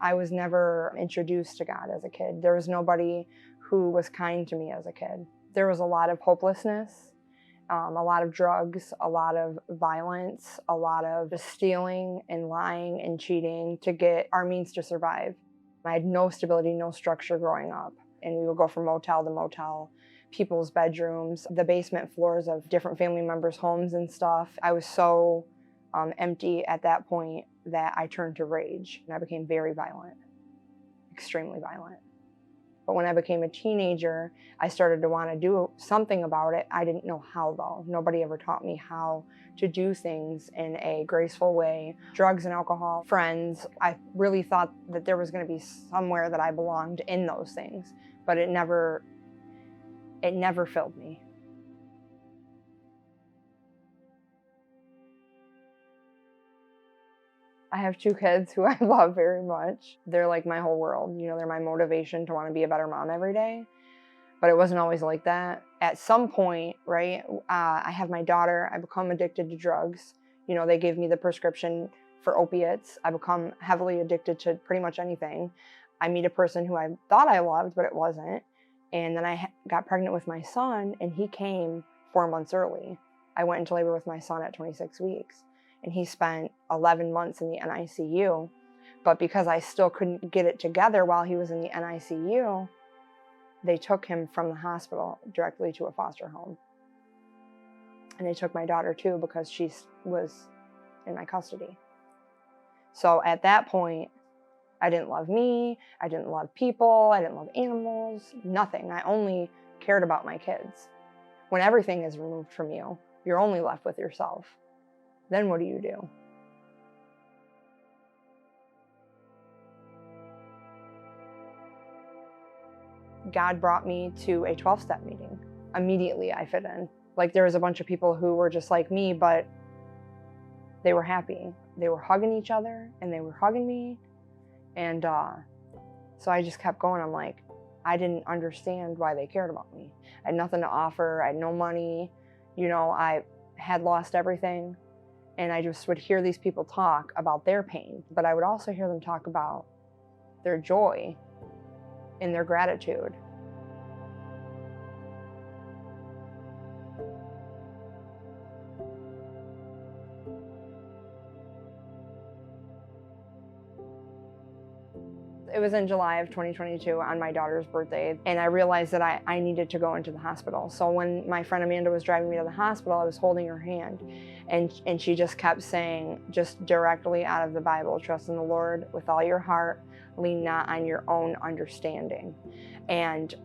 I was never introduced to God as a kid. There was nobody who was kind to me as a kid. There was a lot of hopelessness, a lot of drugs, a lot of violence, a lot of just stealing and lying and cheating to get our means to survive. I had no stability, no structure growing up. And we would go from motel to motel, people's bedrooms, the basement floors of different family members' homes and stuff. I was so empty at that point that I turned to rage and I became very violent, extremely violent. But when I became a teenager, I started to want to do something about it. I didn't know how though. Nobody ever taught me how to do things in a graceful way. Drugs and alcohol, friends. I really thought that there was going to be somewhere that I belonged in those things, but it never filled me. I have 2 kids who I love very much. They're like my whole world. You know, they're my motivation to want to be a better mom every day. But it wasn't always like that. At some point, right, I have my daughter. I become addicted to drugs. You know, they gave me the prescription for opiates. I become heavily addicted to pretty much anything. I meet a person who I thought I loved, but it wasn't. And then I got pregnant with my son, and he came 4 months early. I went into labor with my son at 26 weeks. And he spent 11 months in the NICU. But because I still couldn't get it together while he was in the NICU, they took him from the hospital directly to a foster home. And they took my daughter too because she was in my custody. So at that point, I didn't love me, I didn't love people, I didn't love animals, nothing. I only cared about my kids. When everything is removed from you, you're only left with yourself. Then what do you do? God brought me to a 12-step meeting. Immediately I fit in. Like there was a bunch of people who were just like me, but they were happy. They were hugging each other and they were hugging me. And so I just kept going. I'm like, I didn't understand why they cared about me. I had nothing to offer. I had no money. You know, I had lost everything. And I just would hear these people talk about their pain, but I would also hear them talk about their joy and their gratitude. It was in July of 2022 on my daughter's birthday, and I realized that I needed to go into the hospital. So when my friend Amanda was driving me to the hospital, I was holding her hand, and she just kept saying, just directly out of the Bible, trust in the Lord with all your heart, lean not on your own understanding. And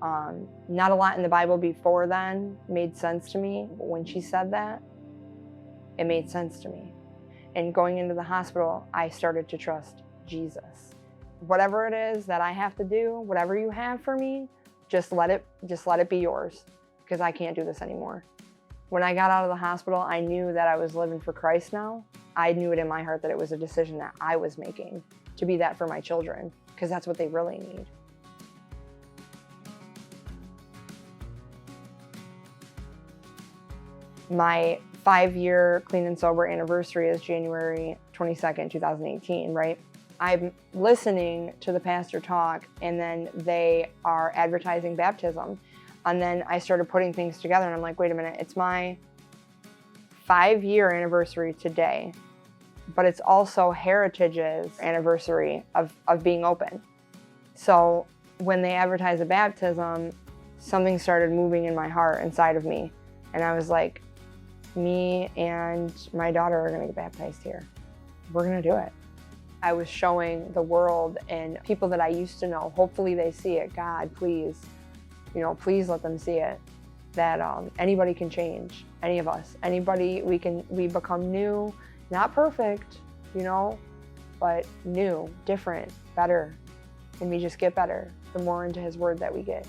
not a lot in the Bible before then made sense to me, but when she said that, it made sense to me. And going into the hospital, I started to trust Jesus. Whatever it is that I have to do, whatever you have for me, just let it be yours, because I can't do this anymore. When I got out of the hospital, I knew that I was living for Christ now. I knew it in my heart that it was a decision that I was making to be that for my children, because that's what they really need. My 5-year clean and sober anniversary is January 22nd, 2018, right? I'm listening to the pastor talk, and then they are advertising baptism. And then I started putting things together, and I'm like, wait a minute, it's my 5-year anniversary today, but it's also Heritage's anniversary of being open. So when they advertised the baptism, something started moving in my heart inside of me. And I was like, me and my daughter are gonna get baptized here. We're gonna do it. I was showing the world and people that I used to know, hopefully they see it. God, please, you know, please let them see it. That anybody can change, any of us. Anybody, we become new, not perfect, you know, but new, different, better. And we just get better the more into His Word that we get.